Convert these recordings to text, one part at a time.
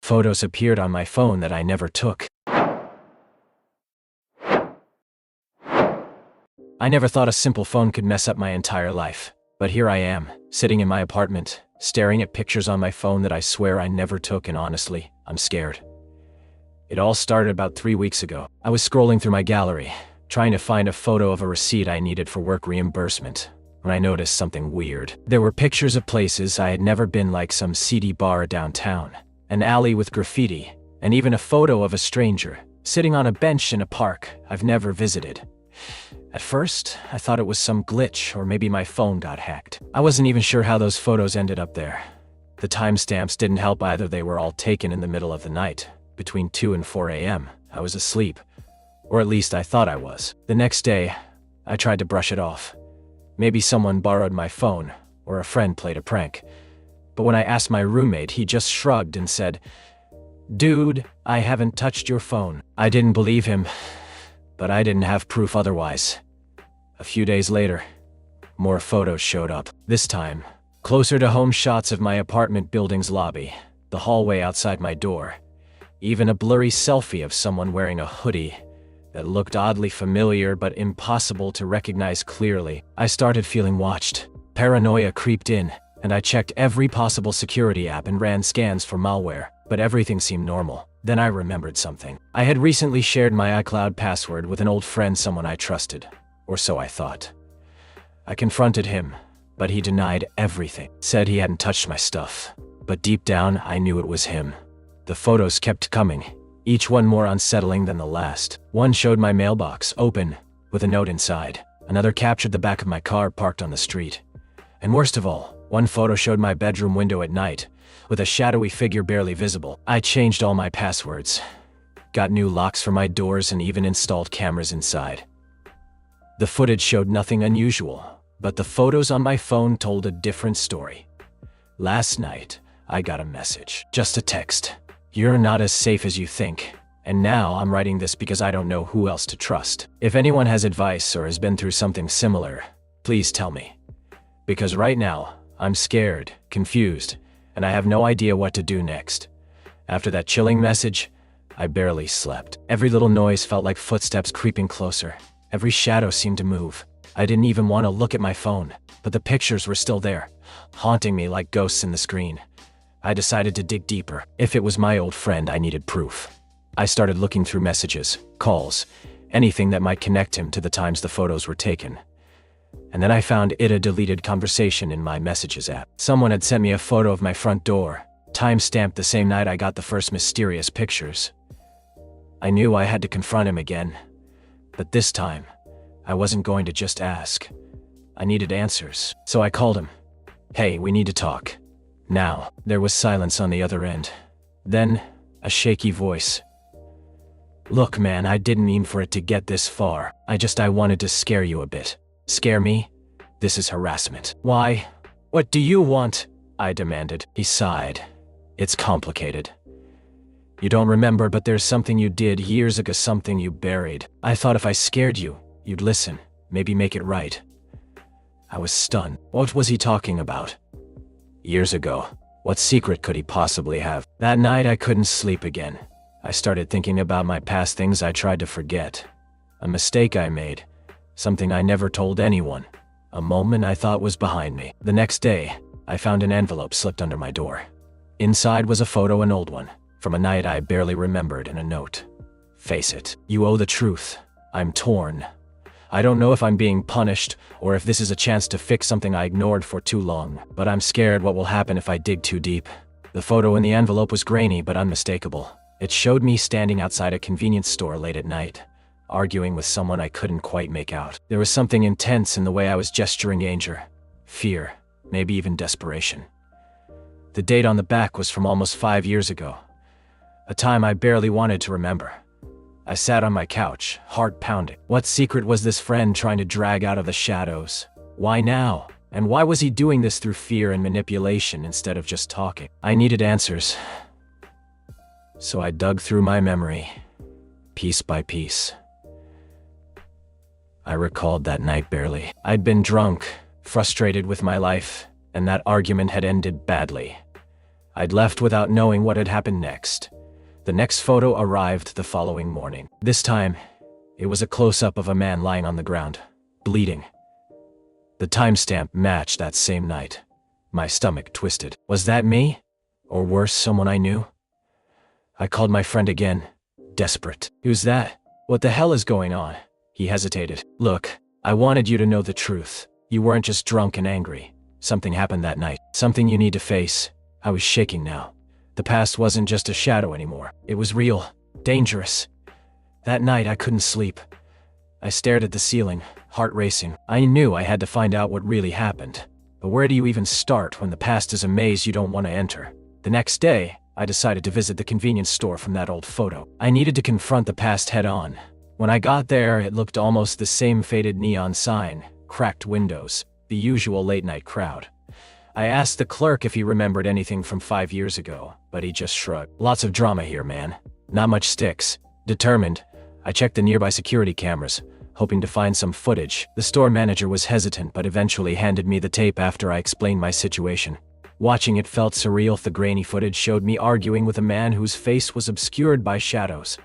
Photos appeared on my phone that I never took. I never thought a simple phone could mess up my entire life. But here I am, sitting in my apartment, staring at pictures on my phone that I swear I never took, and honestly, I'm scared. It all started about 3 weeks ago. I was scrolling through my gallery, trying to find a photo of a receipt I needed for work reimbursement, when I noticed something weird. There were pictures of places I had never been, like some seedy bar downtown, an alley with graffiti, and even a photo of a stranger, sitting on a bench in a park I've never visited. At first, I thought it was some glitch, or maybe my phone got hacked. I wasn't even sure how those photos ended up there. The timestamps didn't help either. They were all taken in the middle of the night, between 2 and 4 a.m. I was asleep. Or at least I thought I was. The next day, I tried to brush it off. Maybe someone borrowed my phone, or a friend played a prank. But when I asked my roommate, he just shrugged and said, "Dude, I haven't touched your phone." I didn't believe him, but I didn't have proof otherwise. A few days later, more photos showed up. This time, closer to home, shots of my apartment building's lobby, the hallway outside my door, even a blurry selfie of someone wearing a hoodie that looked oddly familiar but impossible to recognize clearly. I started feeling watched. Paranoia creeped in, and I checked every possible security app and ran scans for malware, but everything seemed normal. Then I remembered something. I had recently shared my iCloud password with an old friend, someone I trusted, or so I thought. I confronted him, but he denied everything, said he hadn't touched my stuff. But deep down, I knew it was him. The photos kept coming, each one more unsettling than the last. One showed my mailbox open, with a note inside. Another captured the back of my car parked on the street. And worst of all, one photo showed my bedroom window at night, with a shadowy figure barely visible. I changed all my passwords, got new locks for my doors, and even installed cameras inside. The footage showed nothing unusual, but the photos on my phone told a different story. Last night, I got a message. Just a text. "You're not as safe as you think." And now I'm writing this because I don't know who else to trust. If anyone has advice or has been through something similar, please tell me. Because right now, I'm scared, confused, and I have no idea what to do next. After that chilling message, I barely slept. Every little noise felt like footsteps creeping closer. Every shadow seemed to move. I didn't even want to look at my phone, but the pictures were still there, haunting me like ghosts in the screen. I decided to dig deeper. If it was my old friend, I needed proof. I started looking through messages, calls, anything that might connect him to the times the photos were taken. And then I found a deleted conversation in my messages app. Someone had sent me a photo of my front door, time-stamped the same night I got the first mysterious pictures. I knew I had to confront him again, but this time, I wasn't going to just ask. I needed answers, so I called him. "Hey, we need to talk. Now." There was silence on the other end. Then, a shaky voice. "Look, man, I didn't mean for it to get this far. I wanted to scare you a bit." "Scare me? This is harassment." "Why? What do you want?" I demanded. He sighed. "It's complicated. You don't remember, but there's something you did years ago, something you buried. I thought if I scared you, you'd listen, maybe make it right." I was stunned. What was he talking about? Years ago. What secret could he possibly have? That night I couldn't sleep again. I started thinking about my past, things I tried to forget. A mistake I made. Something I never told anyone. A moment I thought was behind me. The next day, I found an envelope slipped under my door. Inside was a photo, an old one, from a night I barely remembered, and a note. "Face it, you owe the truth. I'm torn. I don't know if I'm being punished, or if this is a chance to fix something I ignored for too long, but I'm scared what will happen if I dig too deep." The photo in the envelope was grainy but unmistakable. It showed me standing outside a convenience store late at night, arguing with someone I couldn't quite make out. There was something intense in the way I was gesturing, danger, fear, maybe even desperation. The date on the back was from almost 5 years ago, a time I barely wanted to remember. I sat on my couch, heart pounding. What secret was this friend trying to drag out of the shadows? Why now? And why was he doing this through fear and manipulation instead of just talking? I needed answers. So I dug through my memory, piece by piece. I recalled that night barely. I'd been drunk, frustrated with my life, and that argument had ended badly. I'd left without knowing what had happened next. The next photo arrived the following morning. This time, it was a close-up of a man lying on the ground, bleeding. The timestamp matched that same night. My stomach twisted. Was that me? Or worse, someone I knew? I called my friend again, desperate. Who's that? What the hell is going on? He hesitated. Look, I wanted you to know the truth. You weren't just drunk and angry. Something happened that night. Something you need to face. I was shaking now. The past wasn't just a shadow anymore. It was real. Dangerous. That night I couldn't sleep. I stared at the ceiling, heart racing. I knew I had to find out what really happened. But where do you even start when the past is a maze you don't want to enter? The next day, I decided to visit the convenience store from that old photo. I needed to confront the past head-on. When I got there, it looked almost the same faded neon sign, cracked windows, the usual late-night crowd. I asked the clerk if he remembered anything from 5 years ago, but he just shrugged. Lots of drama here, man. Not much sticks. Determined, I checked the nearby security cameras, hoping to find some footage. The store manager was hesitant but eventually handed me the tape after I explained my situation. Watching it felt surreal. The grainy footage showed me arguing with a man whose face was obscured by shadows.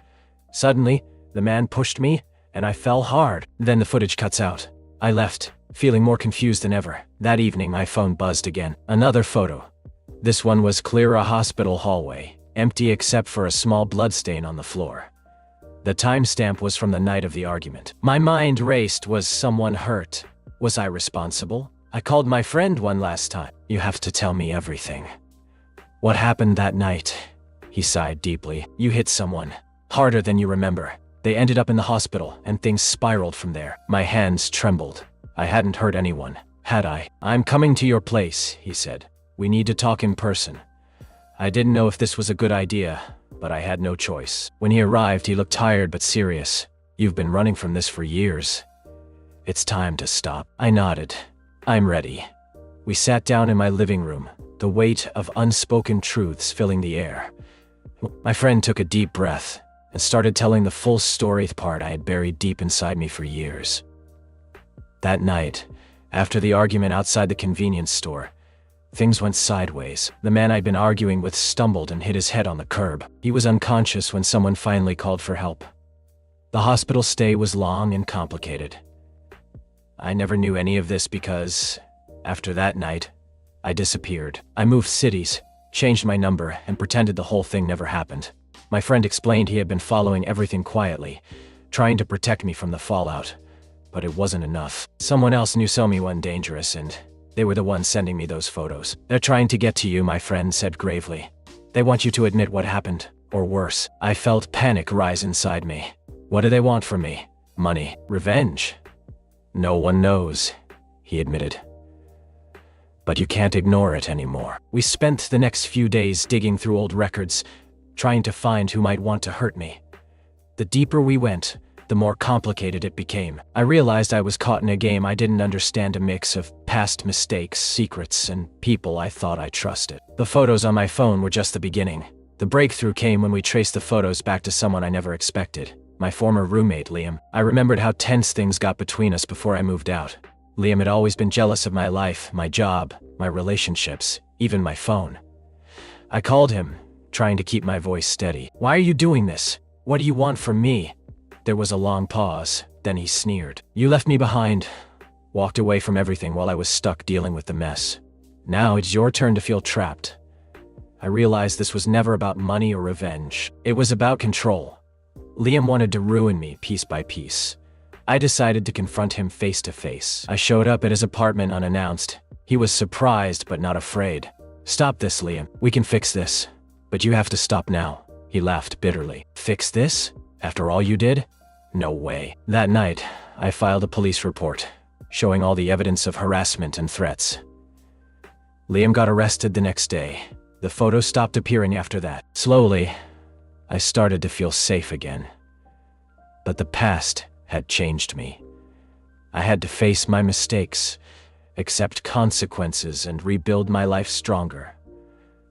Suddenly, the man pushed me, and I fell hard. Then the footage cuts out. I left, feeling more confused than ever. That evening, my phone buzzed again. Another photo. This one was clear, a hospital hallway, empty except for a small bloodstain on the floor. The timestamp was from the night of the argument. My mind raced. Was someone hurt? Was I responsible? I called my friend one last time. You have to tell me everything. What happened that night? He sighed deeply. You hit someone. Harder than you remember. They ended up in the hospital, and things spiraled from there. My hands trembled. I hadn't hurt anyone, had I? I'm coming to your place, he said. We need to talk in person. I didn't know if this was a good idea, but I had no choice. When he arrived, he looked tired but serious. You've been running from this for years. It's time to stop. I nodded. I'm ready. We sat down in my living room, the weight of unspoken truths filling the air. My friend took a deep breath and started telling the full story, the part I had buried deep inside me for years. That night, after the argument outside the convenience store, things went sideways. The man I'd been arguing with stumbled and hit his head on the curb. He was unconscious when someone finally called for help. The hospital stay was long and complicated. I never knew any of this because, after that night, I disappeared. I moved cities, changed my number, and pretended the whole thing never happened. My friend explained he had been following everything quietly, trying to protect me from the fallout. But it wasn't enough. Someone else knew someone dangerous, and they were the ones sending me those photos. They're trying to get to you, my friend said gravely. They want you to admit what happened, or worse. I felt panic rise inside me. What do they want from me? Money? Revenge? No one knows, he admitted. But you can't ignore it anymore. We spent the next few days digging through old records, trying to find who might want to hurt me. The deeper we went, the more complicated it became. I realized I was caught in a game I didn't understand, a mix of past mistakes, secrets, and people I thought I trusted. The photos on my phone were just the beginning. The breakthrough came when we traced the photos back to someone I never expected. My former roommate, Liam. I remembered how tense things got between us before I moved out. Liam had always been jealous of my life, my job, my relationships, even my phone. I called him, trying to keep my voice steady. Why are you doing this? What do you want from me? There was a long pause, then he sneered. You left me behind, walked away from everything while I was stuck dealing with the mess. Now it's your turn to feel trapped. I realized this was never about money or revenge. It was about control. Liam wanted to ruin me piece by piece. I decided to confront him face to face. I showed up at his apartment unannounced. He was surprised but not afraid. Stop this, Liam. We can fix this. But you have to stop now. He laughed bitterly. Fix this? After all you did? No way. That night, I filed a police report, showing all the evidence of harassment and threats. Liam got arrested the next day. The photos stopped appearing after that. Slowly, I started to feel safe again. But the past had changed me. I had to face my mistakes, accept consequences, and rebuild my life stronger,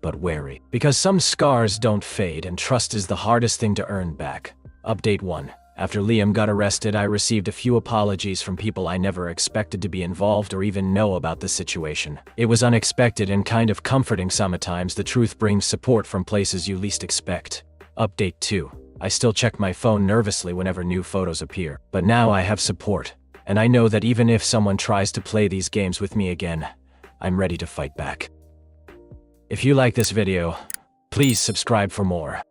but wary. Because some scars don't fade, and trust is the hardest thing to earn back. Update 1. After Liam got arrested, I received a few apologies from people I never expected to be involved or even know about the situation. It was unexpected and kind of comforting. Sometimes the truth brings support from places you least expect. Update 2. I still check my phone nervously whenever new photos appear, but now I have support, and I know that even if someone tries to play these games with me again, I'm ready to fight back. If you like this video, please subscribe for more.